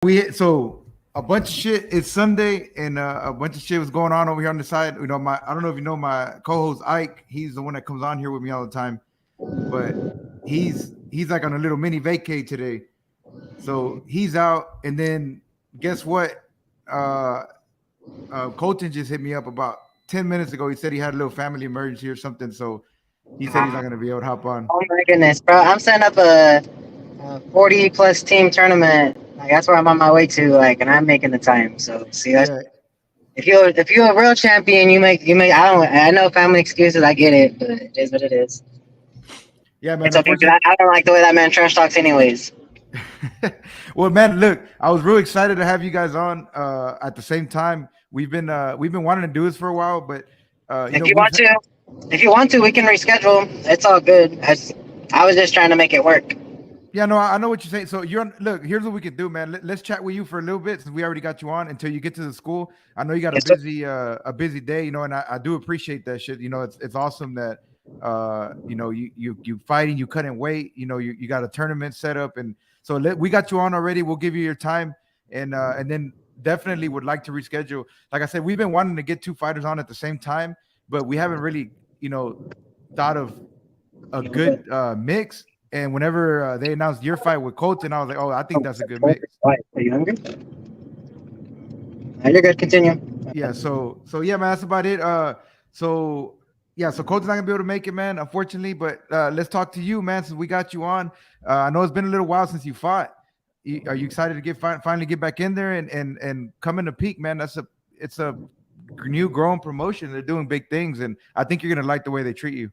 So a bunch of shit. It's Sunday, and a bunch of shit was going on over here on the side. I don't know if you know my co-host Ike. He's the one that comes on here with me all the time, but he's like on a little mini vacay today. So he's out, and then guess what? Uh, Colton just hit me up about 10 minutes ago. He said he had a little family emergency or something, so he said he's not gonna be able to hop on. Oh my goodness, bro! I'm setting up a 40 plus team tournament. Like that's where I'm on my way to. Like, and I'm making the time. So see, that's Yeah, if you're a real champion, you make. I know family excuses. I get it, but it is what it is. yeah, man. It's okay. 'Cause Unfortunately, I don't like the way that man trash talks, anyways. well, man, look, I was real excited to have you guys on. At the same time, we've been wanting to do this for a while, but If you want to, we can reschedule. It's all good. I was just trying to make it work. yeah, no, I know what you're saying. So look. Here's what we can do, man. Let's chat with you for a little bit since we already got you on until you get to the school. I know you got Yes, sir. a busy day, and I do appreciate that shit. It's awesome that you fighting, you couldn't wait. You got a tournament set up, and so we got you on already. We'll give you your time, and then definitely would like to reschedule. Like I said, we've been wanting to get two fighters on at the same time, but we haven't really thought of a good mix. And whenever they announced your fight with Colton, I was like, oh, I think that's a good mix. Are you hungry? You're good. Continue. Yeah. So yeah, man, that's about it. So Colton's not gonna be able to make it, man, unfortunately. But let's talk to you, man, since we got you on. I know it's been a little while since you fought. Are you excited to finally get back in there and come in the peak, man? It's a new growing promotion. They're doing big things, and I think you're gonna like the way they treat you.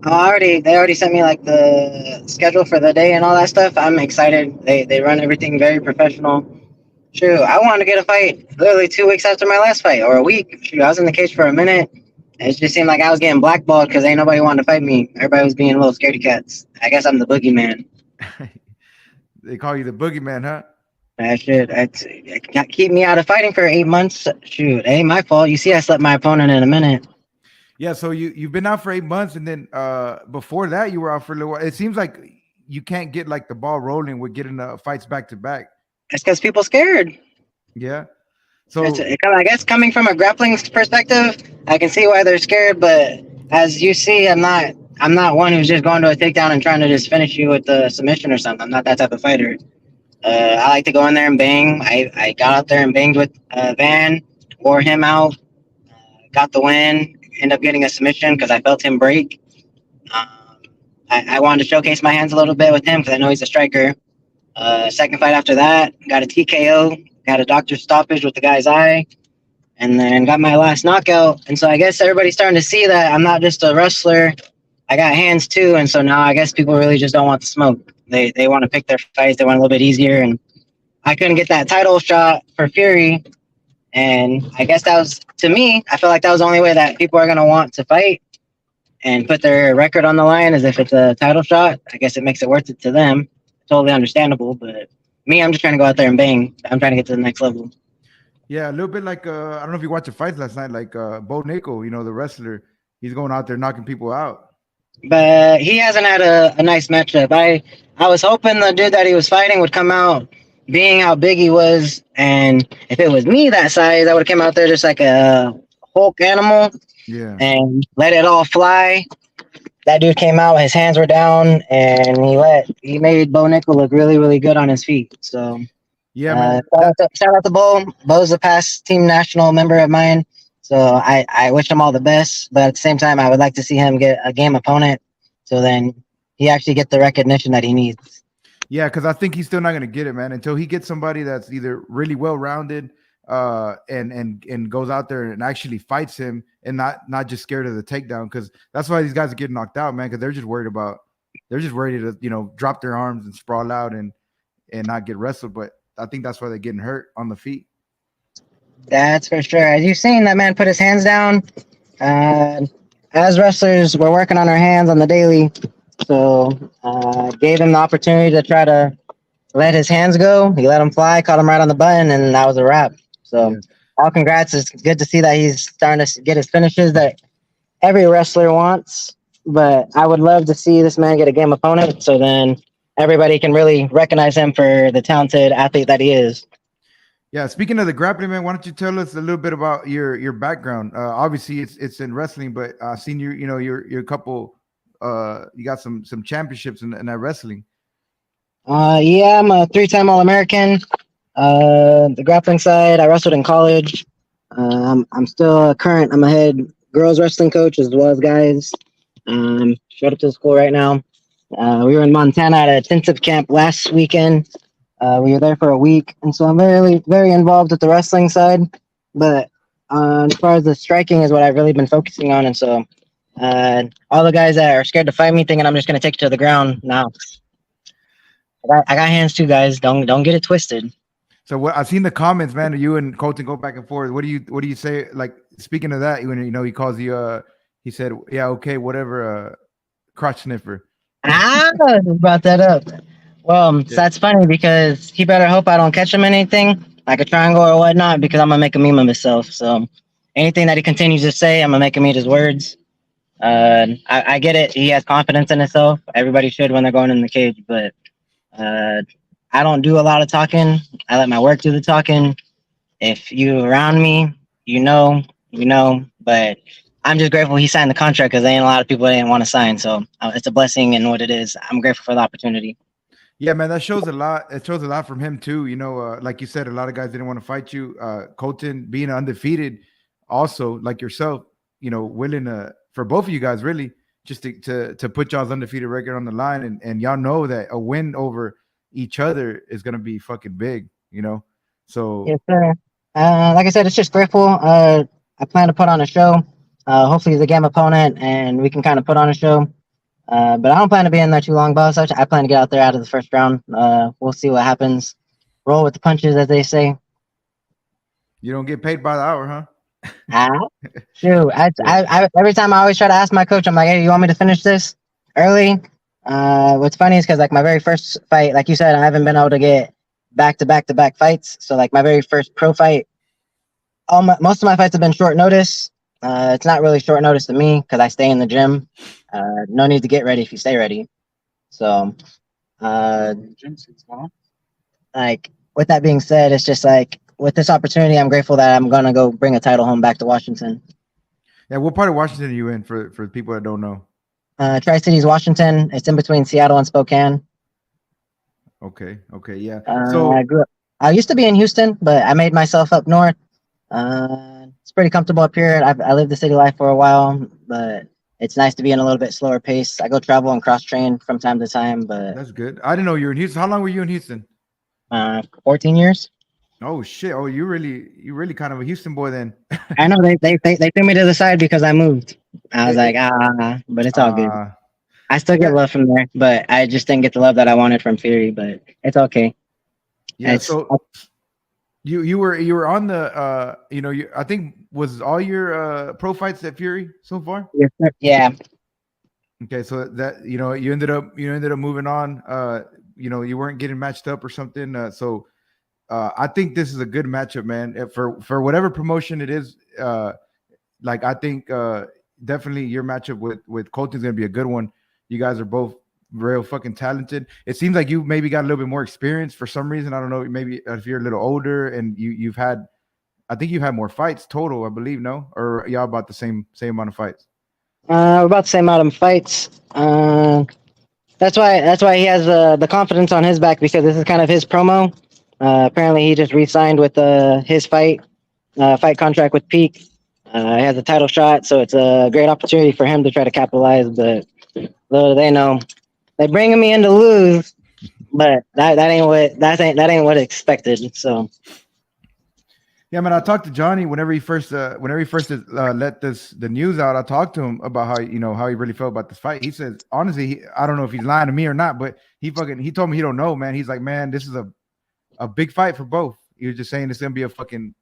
They already sent me like the schedule for the day and all that stuff. I'm excited. They run everything very professional. Shoot, I wanted to get a fight literally 2 weeks after my last fight, or a week. Shoot, I was in the cage for a minute. It just seemed like I was getting blackballed because ain't nobody wanted to fight me. Everybody was being little scaredy cats. I guess I'm the boogeyman. They call you the boogeyman, huh? That shit, keep me out of fighting for 8 months. Shoot, it ain't my fault. You see, I slept my opponent in a minute. Yeah, so you've been out for 8 months, and then before that you were out for a little while. It seems like you can't get like the ball rolling with getting fights back to back. It's because people scared. Yeah. So I guess coming from a grappling perspective, I can see why they're scared. But as you see, I'm not one who's just going to a takedown and trying to just finish you with the submission or something. I'm not that type of fighter. I like to go in there and bang. I got out there and banged with Van, wore him out, got the win. End up getting a submission because I felt him break. I wanted to showcase my hands a little bit with him because I know he's a striker. Second fight after that, got a TKO, got a doctor's stoppage with the guy's eye, and then got my last knockout. And so I guess everybody's starting to see that I'm not just a wrestler. I got hands too, and so now I guess people really just don't want the smoke. They want to pick their fights. They want a little bit easier, and I couldn't get that title shot for Fury. And I guess that was, to me, I feel like that was the only way that people are going to want to fight and put their record on the line, as if it's a title shot. I guess it makes it worth it to them. Totally understandable. But me, I'm just trying to go out there and bang. I'm trying to get to the next level. yeah, a little bit like I don't know if you watched the fights last night, like Bo Nickel, the wrestler. He's going out there knocking people out. But he hasn't had a nice matchup. I was hoping the dude that he was fighting would come out being how big he was, and if it was me that size, I would have came out there just like a Hulk animal, Yeah, and let it all fly. That dude came out, his hands were down, and he made Bo Nickel look really, really good on his feet. So yeah, man. shout out to Bo. Bo's a past team national member of mine, so I wish him all the best. But at the same time, I would like to see him get a game opponent, so then he actually get the recognition that he needs. Yeah, because I think he's still not going to get it, man, until he gets somebody that's either really well rounded, and goes out there and actually fights him, and not just scared of the takedown. Because that's why these guys are getting knocked out, man. Because they're just ready to drop their arms and sprawl out and not get wrestled. But I think that's why they're getting hurt on the feet. That's for sure. As you've seen, that man put his hands down. As wrestlers, we're working on our hands on the daily. So gave him the opportunity to try to let his hands go. He let him fly, caught him right on the button, and that was a wrap. So all congrats. It's good to see that he's starting to get his finishes that every wrestler wants. But I would love to see this man get a game opponent, so then everybody can really recognize him for the talented athlete that he is. Yeah, speaking of the grappling, man, why don't you tell us a little bit about your background? Obviously, it's in wrestling, but I've seen you're a couple. You got some championships in that wrestling. Yeah, I'm a 3-time All-American. The grappling side, I wrestled in college. I'm still current. I'm a head girls wrestling coach as well as guys. Showed up to the school right now. We were in Montana at a intensive camp last weekend. We were there for a week, and so I'm very involved with the wrestling side. But as far as the striking is what I've really been focusing on, and so all the guys that are scared to fight me, thinking I'm just going to take it to the ground. Now, I got hands too, guys. Don't get it twisted. So what I've seen the comments, man. You and Colton go back and forth. What do you say? Like, speaking of that, when he calls you, he said, yeah, okay, whatever, crotch sniffer. Brought that up. Well, so that's funny because he better hope I don't catch him in anything, like a triangle or whatnot, because I'm gonna make a meme of myself. So anything that he continues to say, I'm gonna make him eat his words. I get it. He has confidence in himself. Everybody should when they're going in the cage, but I don't do a lot of talking. I let my work do the talking. If you around me, you know. But I'm just grateful he signed the contract because there ain't a lot of people that didn't want to sign. So it's a blessing in what it is. I'm grateful for the opportunity. Yeah, man, that shows a lot. It shows a lot from him too. Like you said, a lot of guys didn't want to fight you. Colton being undefeated, also like yourself, willing for both of you guys really just to put y'all's undefeated record on the line, and y'all know that a win over each other is gonna be fucking big. So yes, sir. Like I said, it's just grateful. I plan to put on a show. Hopefully, he's a game opponent, and we can kind of put on a show. But I don't plan to be in there too long, boss. I plan to get out there out of the first round. We'll see what happens. Roll with the punches, as they say. You don't get paid by the hour, huh? Shoot, I every time I always try to ask my coach, I'm like, hey, you want me to finish this early? What's funny is because like my very first fight, like you said, I haven't been able to get back fights. So like my very first pro fight, most of my fights have been short notice. It's not really short notice to me because I stay in the gym. No need to get ready if you stay ready. So, like with that being said, it's just like with this opportunity, I'm grateful that I'm gonna go bring a title home back to Washington. Yeah, what part of Washington are you in for people that don't know? Tri-Cities, Washington. It's in between Seattle and Spokane. Okay, yeah. I used to be in Houston, but I made myself up north. It's pretty comfortable up here. I lived the city life for a while, but it's nice to be in a little bit slower pace. I go travel and cross train from time to time, but that's good. I didn't know you were in Houston. How long were you in Houston? 14 years. Oh shit! Oh, you really kind of a Houston boy then. I know they threw me to the side because I moved. I was like, but it's all good. I still get love from there, but I just didn't get the love that I wanted from Fury. But it's okay. Yeah. You were on the I think was all your pro fights at Fury so far? Yes, sir. Yeah. Okay, so that you ended up moving on. You weren't getting matched up or something. So I think this is a good matchup, man. For whatever promotion it is. Like I think definitely your matchup with Colton's gonna be a good one. You guys are both real fucking talented. It seems like you maybe got a little bit more experience for some reason. I don't know. Maybe if you're a little older and you've had, I think you've had more fights total, I believe. No, or y'all about the same amount of fights. We're about the same amount of fights. That's why he has the confidence on his back because this is kind of his promo. Apparently, he just re-signed with his fight contract with Peak. He has a title shot, so it's a great opportunity for him to try to capitalize. But little do they know, they're bringing me in to lose, but that ain't what expected. So. Yeah, man. I talked to Johnny whenever he first let the news out. I talked to him about how he really felt about this fight. He says honestly, I don't know if he's lying to me or not, but he told me he don't know, man. He's like, man, this is a big fight for both. He was just saying it's gonna be a fucking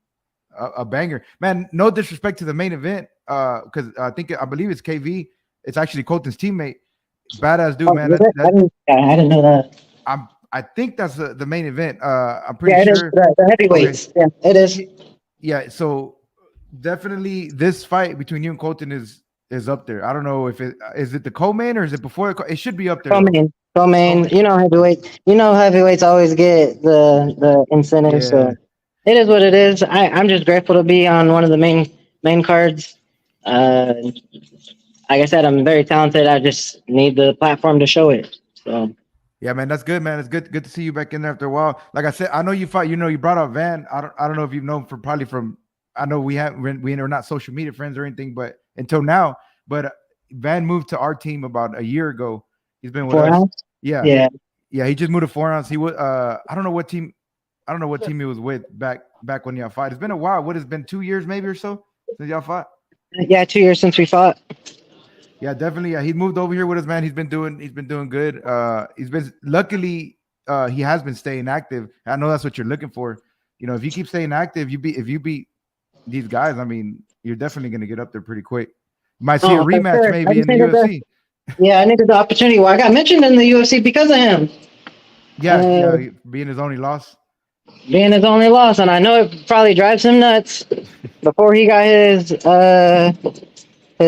a banger, man. No disrespect to the main event, because I believe it's KV. It's actually Colton's teammate. Badass dude, man. I didn't know that. I think that's the main event. I'm pretty sure. It is the heavyweights. Okay. Yeah, it is. Yeah, so definitely this fight between you and Colton is up there. I don't know if is it the co-main or is it before? It should be up there. Co-main. Co-main, Co-main. heavyweights always get the incentive, Yeah. so it is what it is. I'm just grateful to be on one of the main cards. Like I said, I'm very talented. I just need the platform to show it. So Yeah, man, that's good, man. It's good to see you back in there after a while. Like I said, I know you fight. You brought up Van. I don't know if you've known from probably from. I know we are not social media friends or anything, but until now. But Van moved to our team about a year ago. He's been with four us. ounce, Yeah, yeah, yeah. He just moved to 4 ounce. He was. I don't know what team. I don't know what team he was with back when y'all fought. It's been a while. What has been 2 years maybe or so since y'all fought? yeah. 2 years since we fought. Yeah, definitely. Yeah, he moved over here with us, man. He's been doing good. He's been luckily he has been staying active. I know that's what you're looking for. If you keep staying active, if you beat these guys, I mean, you're definitely gonna get up there pretty quick. You might see a Oh, for rematch sure. I maybe just in the needed the UFC. Yeah, I needed the opportunity. Well, I got mentioned in the UFC because of him. Yeah, Uh, yeah, being his only loss. Being his only loss, and I know it probably drives him nuts. Before he got his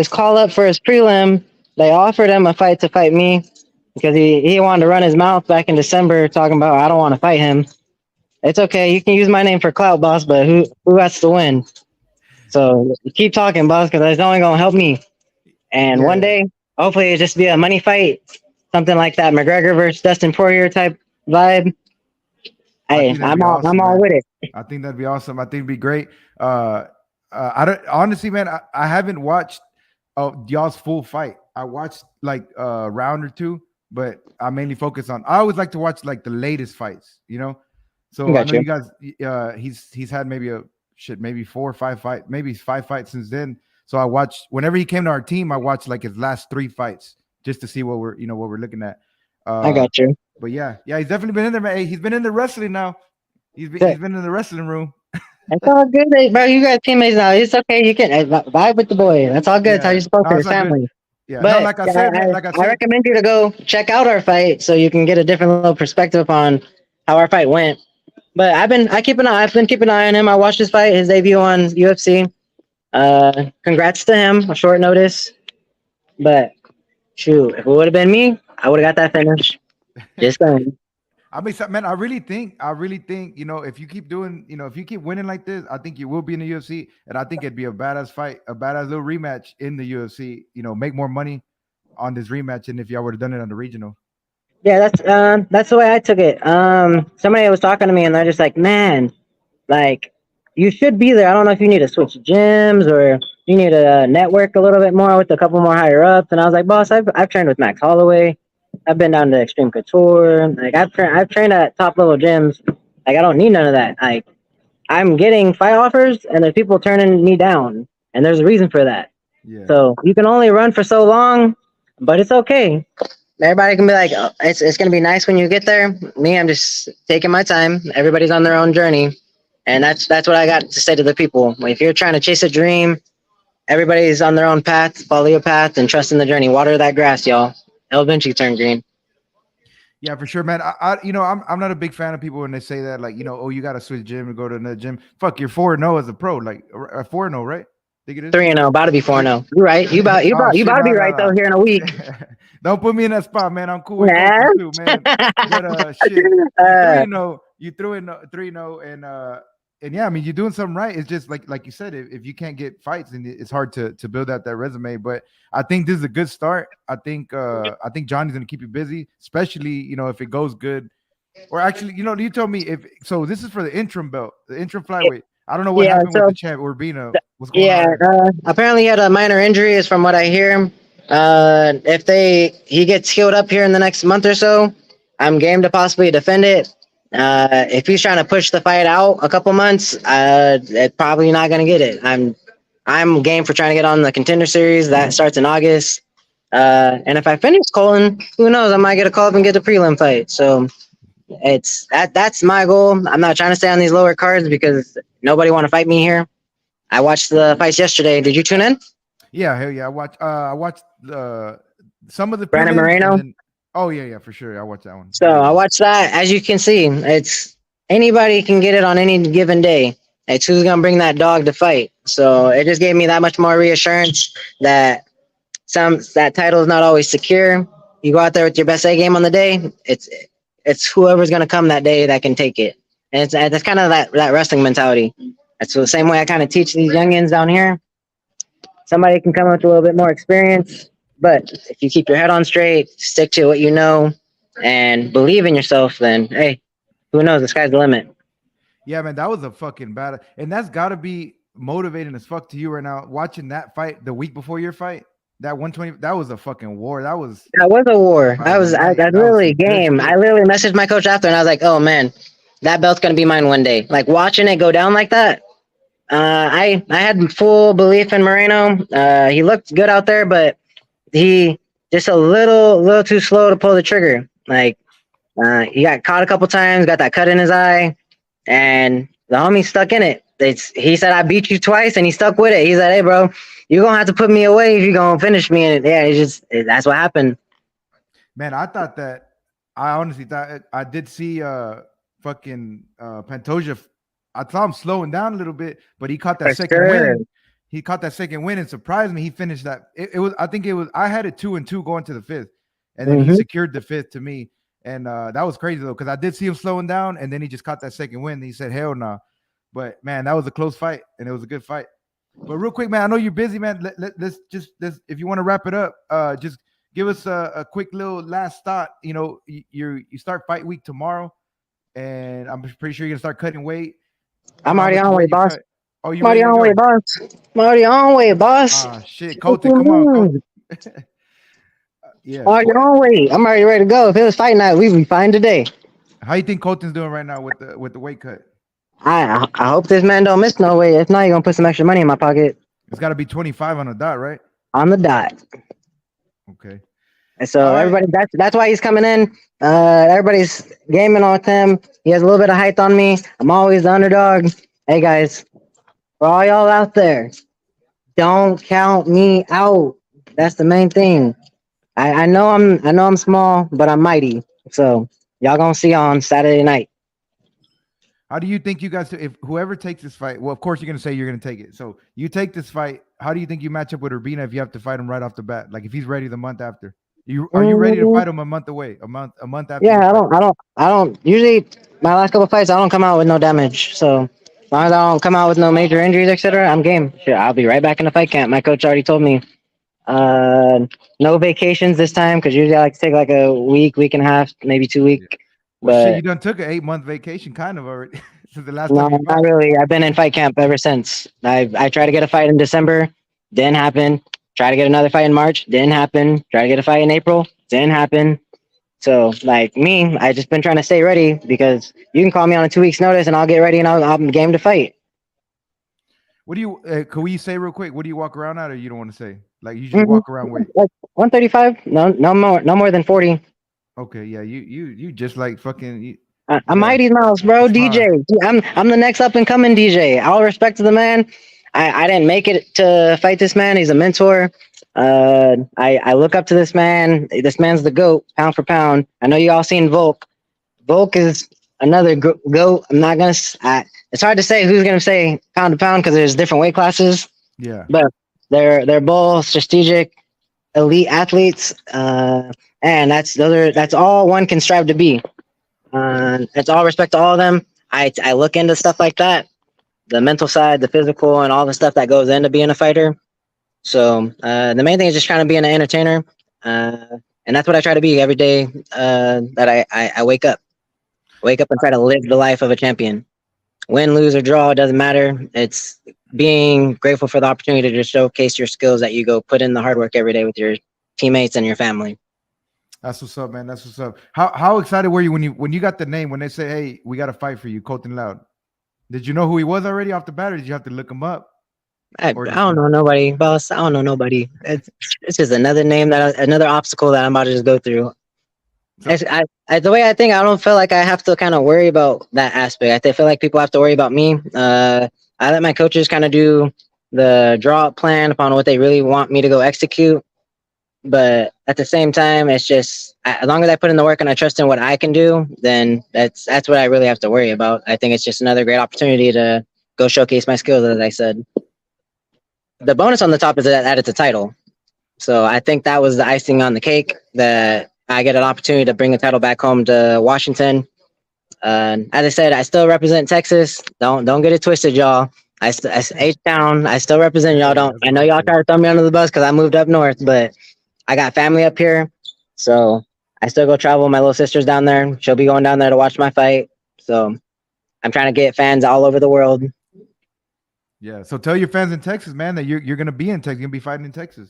call up for his prelim, they offered him a fight to fight me because he wanted to run his mouth back in December talking about I don't want to fight him. It's okay, you can use my name for clout, boss, but who has to win? So keep talking, boss, because it's only gonna help me. And one Yeah, day, hopefully, it just be a money fight, something like that McGregor versus Dustin Poirier type vibe. I Hey, think that'd be I'm awesome, all man. with it. I think that'd be awesome. I think it'd be great. I don't honestly, man. I haven't watched y'all's full fight. I watched like a round or two, but I mainly focus on. I always like to watch like the latest fights. I So I got know you. you guys. He's had maybe 4 or 5 fights, maybe 5 fights since then. So I watched whenever he came to our team. I watched like his last 3 fights just to see what we're looking at. I Uh, got you. but yeah, he's definitely been in there, man. Hey, he's been in the wrestling now. He's been It's he's been in the wrestling room. all good, bro. You guys teammates now. It's okay. You can vibe with the boy. That's all good. It's how Yeah, you're supposed no, to. it's It's all good. family. Yeah, no, But like I said, man. Like I I said, recommend you to go check out our fight so you can get a different little perspective on how our fight went. But I've been keeping an eye on him. I watched his fight, his debut on UFC. Congrats to him. A short notice, but shoot, if it would have been me, I would have got that finish. Just saying. I mean, man, I really think, if you keep doing, if you keep winning like this, I think you will be in the UFC, and I think it'd be a badass fight, a badass little rematch in the UFC. Make more money on this rematch, and if y'all would have done it on the regional. Yeah, that's the way I took it. Somebody was talking to me, and they're just like, "Man, like you should be there. I don't know if you need to switch gyms or you need to network a little bit more with a couple more higher ups." And I was like, "Boss, I've trained with Max Holloway. I've been down to Extreme Couture. Like I've trained at top level gyms. Like I don't need none of that. Like I'm getting fight offers, and there's people turning me down, and there's a reason for that. Yeah. So you can only run for so long, but it's okay. Everybody can be like, oh, it's gonna be nice when you get there. Me, I'm just taking my time. Everybody's on their own journey, and that's what I got to say to the people. If you're trying to chase a dream, everybody's on their own path. Follow your path and trust in the journey. Water that grass, y'all. It'll eventually turn green. Yeah, for sure, man. I'm not a big fan of people when they say that, like, oh, you got to switch gym and go to another gym. Fuck, you're 4-0 as a pro, like 4-0, right? Think it is 3-0, about to be 4-0. You're right. Oh You shit, about to no, be no, right though no. here in a week. Don't put me in that spot, man. I'm cool with Nah. coaching too, man. But shit, you uh, 3-0, you threw in 3-0, and yeah, I mean, you're doing something right. It's just like you said, if you can't get fights, then it's hard to build out that resume. But I think this is a good start. I think Johnny's gonna keep you busy, especially if it goes good. Or actually, you told me if so. This is for the interim belt, the interim flyweight. I don't know what yeah. happened with So the champ Urbina. What's going on yeah. there? Apparently he had a minor injury, is from what I hear. If he gets healed up here in the next month or so, I'm game to possibly defend it. If he's trying to push the fight out a couple months, it probably not gonna get it. I'm game for trying to get on the contender series that starts in August. And if I finish Colton, who knows? I might get a call up and get a prelim fight. So that's my goal. I'm not trying to stay on these lower cards because nobody want to fight me here. I watched the fights yesterday. Did you tune in? Yeah, hell yeah. I watched some of the Brandon prelims, and Moreno. then yeah, for sure. I watched that one. So I watched that. As you can see, it's anybody can get it on any given day. It's who's gonna bring that dog to fight. So it just gave me that much more reassurance that that title is not always secure. You go out there with your best A game on the day. It's whoever's gonna come that day that can take it, and that's kind of that wrestling mentality. That's the same way I kind of teach these youngins down here. Somebody can come with a little bit more experience, but if you keep your head on straight, stick to what you know, and believe in yourself, then hey, who knows? The sky's the limit. Yeah, man, that was a fucking battle, and that's got to be motivating as fuck to you right now. Watching that fight the week before your fight, that 120, that was a fucking war. That was a war. by the night. That's That was really a some good game. I shit. literally messaged my coach after, and I was like, "Oh man, that belt's gonna be mine one day." Like watching it go down like that. I had full belief in Moreno. He looked good out there, but he just a little too slow to pull the trigger. Like he got caught a couple times, got that cut in his eye, and the homie stuck in it. He said, "I beat you twice," and he stuck with it. He said, "Hey, bro, you're gonna have to put me away if you're gonna finish me." And yeah, that's what happened. Man, I honestly thought I did see fucking Pantoja. I saw him slowing down a little bit, but he caught that For second sure. win. He caught that second win and surprised me. He finished that. It was, I think it was, I had it 2-2 going to the fifth, and then he Mhm. secured the fifth to me. And that was crazy though, because I did see him slowing down, and then he just caught that second win. And he said, "Hell no!" Nah. But man, that was a close fight, and it was a good fight. But real quick, man, I know you're busy, man. Let's if you want to wrap it up, just give us a quick little last thought. You know, you start fight week tomorrow, and I'm pretty sure you're gonna start cutting weight. I don't I'm know how already much on way, weight you boss. cut. Oh, you I'm already ready to on way, go? boss. I'm already on way, boss. Ah, shit, What Colton, you come on, mean? Colton. Yeah. Already on way. I'm already ready to go. If it was fight night, we'd be fine today. How you think Colton's doing right now with the weight cut? I hope this man don't miss no weight. If not, you're gonna put some extra money in my pocket It's got to be 25 on the dot, right? on the dot. Okay. And so All right. everybody, that's why he's coming in. Everybody's gaming on him. He has a little bit of height on me. I'm always the underdog. Hey guys, for all y'all out there, don't count me out. That's the main thing. I know I'm small, but I'm mighty. So y'all gonna see on Saturday night. How do you think you guys, if whoever takes this fight, well, of course you're going to say you're going to take it. So you take this fight. How do you think you match up with Urbina if you have to fight him right off the bat? Like if he's ready the month after, are you ready to fight him a month away, a month after? Yeah, I don't. Usually, my last couple fights, I don't come out with no damage. So as long as I don't come out with no major injuries, etc., I'm game. Sure, I'll be right back in the fight camp. My coach already told me, no vacations this time because usually I like to take like a week and a half, maybe 2 weeks. Yeah. Well, shit, you But done took an 8-month vacation, kind of already since the last no, time you not fought. really. I've been in fight camp ever since. I tried to get a fight in December, didn't happen. Try to get another fight in March, didn't happen. Try to get a fight in April, didn't happen. So, like me, I just been trying to stay ready because you can call me on a 2 weeks notice and I'll get ready and I'm game to fight. What do you? Can we say real quick? What do you walk around at, or you don't want to say? Like you just walk around weight. Like 135? No more than 40. Okay, yeah, you just like fucking. I'm Yeah, Mighty Mouse, bro. it's fine. DJ. I'm the next up and coming DJ. All respect to the man. I didn't make it to fight this man. He's a mentor. I look up to this man. This man's the GOAT, pound for pound. I know you all seen Volk. Volk is another GOAT. I'm not gonna. It's hard to say who's gonna say pound to pound because there's different weight classes. Yeah. But they're both strategic, elite athletes. And that's all one can strive to be. It's all respect to all of them. I look into stuff like that, the mental side, the physical, and all the stuff that goes into being a fighter. So the main thing is just trying to be an entertainer, and that's what I try to be every day. That I wake up and try to live the life of a champion. Win, lose, or draw, it doesn't matter. It's being grateful for the opportunity to just showcase your skills that you go put in the hard work every day with your teammates and your family. That's what's up, man. That's what's up. How excited were you when you got the name, when they said, "Hey, we got a fight for you, Colton Loud"? Did you know who he was already off the bat, or did you have to look him up? I don't know nobody, boss. I don't know nobody. It's just another name another obstacle that I'm about to just go through. So, The way I think, I don't feel like I have to kind of worry about that aspect. I feel like people have to worry about me. I let my coaches kind of do the draw up plan upon what they really want me to go execute. But at the same time, it's just as long as I put in the work and I trust in what I can do, then that's what I really have to worry about. I think it's just another great opportunity to go showcase my skills, as I said. The bonus on the top is that it's a title. So I think that was the icing on the cake, that I get an opportunity to bring the title back home to Washington. As I said, I still represent Texas. Don't get it twisted, y'all. H-Town. I still represent y'all. Hey, Don't that's I know all y'all good. try to throw me under the bus because I moved up north, but I got family up here, so I still go travel. My little sister's down there. She'll be going down there to watch my fight. So I'm trying to get fans all over the world. Yeah. So tell your fans in Texas, man, that you're gonna be in Texas. You're gonna be fighting in Texas.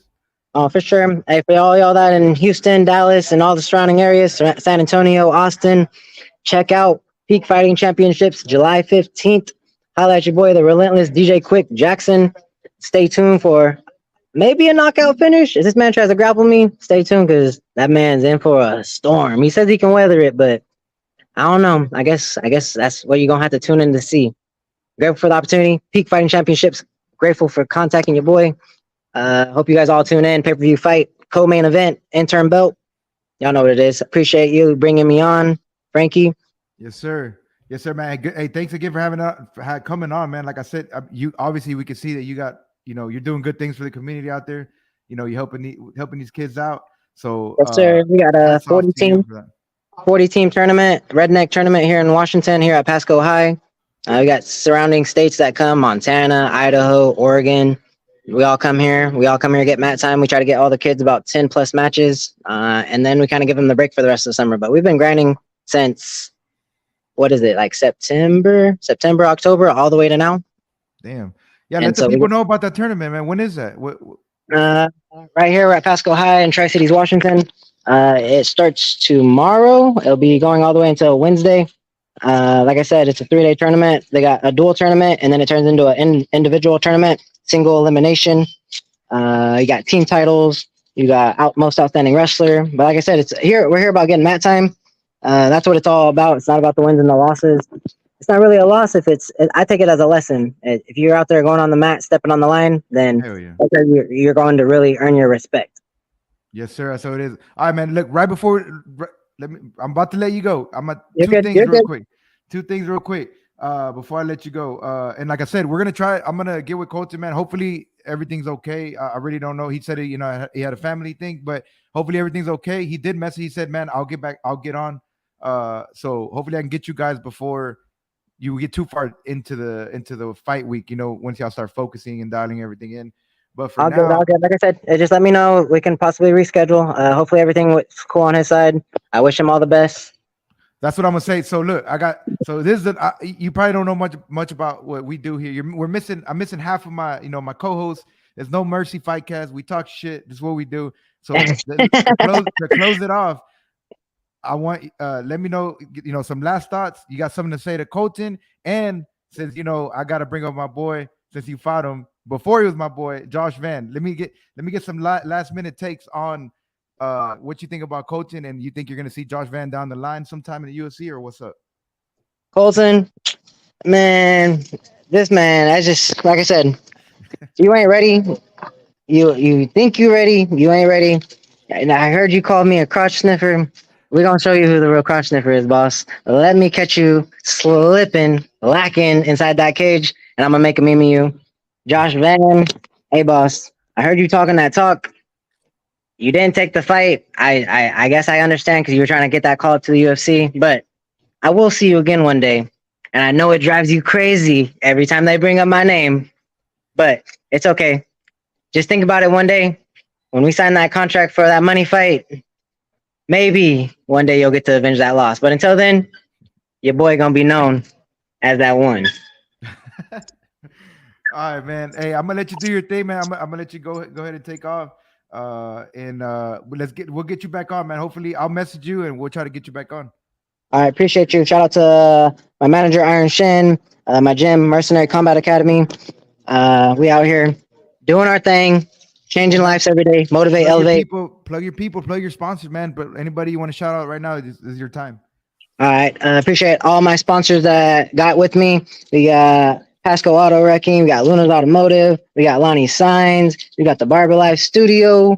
Oh, for sure. Hey, for all y'all that in Houston, Dallas, and all the surrounding areas, San Antonio, Austin, check out Peak Fighting Championships July 15th. Holla at your boy, the relentless DJ Quick Jackson. Stay tuned for maybe a knockout finish. If this man tries to grapple me, stay tuned because that man's in for a storm. He says he can weather it, but I don't know. I guess that's what you're gonna have to tune in to see. Grateful for the opportunity. Peak Fighting Championships. Grateful for contacting your boy. Hope you guys all tune in. Pay-per-view fight, co-main event, interim belt. Y'all know what it is. Appreciate you bringing me on, Frankie. Yes, sir. Yes, sir, man. Hey, thanks again for coming on, man. Like I said, you obviously we can see that you got, you're doing good things for the community out there. You're helping these kids out. So Yes, sir. We got a hats off 40 to you team, for that. 40 team tournament, redneck tournament here in Washington, here at Pasco High. We got surrounding states that come: Montana, Idaho, Oregon. We all come here. We all come here to get mat time. We try to get all the kids about 10 plus matches, and then we kind of give them the break for the rest of the summer. But we've been grinding since, what is it, like September, October, all the way to now. Damn. Yeah, And let the so people know about that tournament, man. When is that? right here, we're at Pasco High in Tri-Cities, Washington. It starts tomorrow. It'll be going all the way until Wednesday. Like I said, it's a 3-day tournament. They got a dual tournament, and then it turns into an individual tournament, single elimination. You got team titles. You got most outstanding wrestler. But like I said, we're here about getting mat time. That's what it's all about. It's not about the wins and the losses. It's not really a loss if I take it as a lesson. If you're out there going on the mat, stepping on the line, then Hell yeah. you're going to really earn your respect. Yes, sir. That's how it is. All right, man. Look, I'm about to let you go. You're two good. things You're real good. quick. Two things real quick. Before I let you go. And like I said, I'm gonna get with Colton, man. Hopefully everything's okay. I really don't know. He said he had a family thing, but hopefully everything's okay. He did message. He said, man, I'll get on. So hopefully I can get you guys before you get too far into the fight week, once y'all start focusing and dialing everything in. But for now, I'll get. Like I said, just let me know. We can possibly reschedule. Hopefully everything was cool on his side. I wish him all the best. that's what I'm gonna say. So look, this is you probably don't know much about what we do here. I'm missing half of my co-hosts. There's no mercy fight cast. We talk shit. This is what we do. So to close it off, I want let me know some last thoughts. You got something to say to Colton, and since I got to bring up my boy since you fought him before he was my boy, Josh Van. Let me get some last minute takes on what you think about Colton, and you think you're gonna see Josh Van down the line sometime in the UFC, or what's up? Colton, man, this man, I just, like I said, you ain't ready. You think you ready? You ain't ready. And I heard you called me a crotch sniffer. We're gonna show you who the real crotch sniffer is, boss. Let me catch you slipping, lacking inside that cage, and I'm gonna make a meme of you. Josh Van, hey boss, I heard you talking that talk. You didn't take the fight. I guess I understand because you were trying to get that call up to the UFC, but I will see you again one day. And I know it drives you crazy every time they bring up my name, but it's okay. Just think about it one day. When we sign that contract for that money fight, maybe one day you'll get to avenge that loss. But until then, your boy gonna be known as that one. All right, man. Hey, I'm gonna let you do your thing, man. I'm gonna let you go ahead and take off. And we'll get you back on, man. Hopefully, I'll message you and we'll try to get you back on. All right, appreciate you. Shout out to my manager Iron Shin, my gym, Mercenary Combat Academy. We out here doing our thing, changing lives every day, motivate, elevate. Plug your sponsors, man. But anybody you want to shout out right now, this is your time. All right, appreciate all my sponsors that got with me. We got Pasco Auto Wrecking, we got Luna's Automotive, we got Lonnie Signs, we got the Barber Life Studio.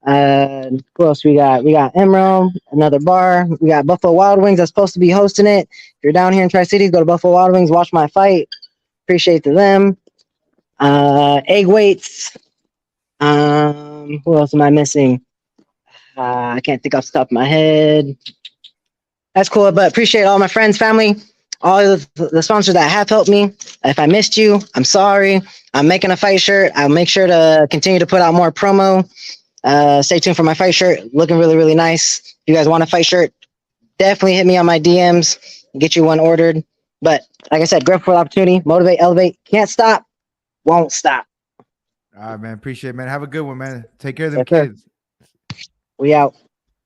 Who else we got? We got Emerald, another bar. We got Buffalo Wild Wings that's supposed to be hosting it. If you're down here in Tri-Cities, go to Buffalo Wild Wings, watch my fight. Appreciate them. Egg Weights. Who else am I missing? I can't think off the top of my head. That's cool, but appreciate all my friends, family, all the sponsors that have helped me. If I missed you, I'm sorry. I'm making a fight shirt. I'll make sure to continue to put out more promo. Stay tuned for my fight shirt. Looking really, really nice. If you guys want a fight shirt, definitely hit me on my DMs and get you one ordered. But like I said, grateful for the opportunity. Motivate, elevate. Can't stop. Won't stop. All right, man. Appreciate it, man. Have a good one, man. Take care of them Yes, sir. kids. We out.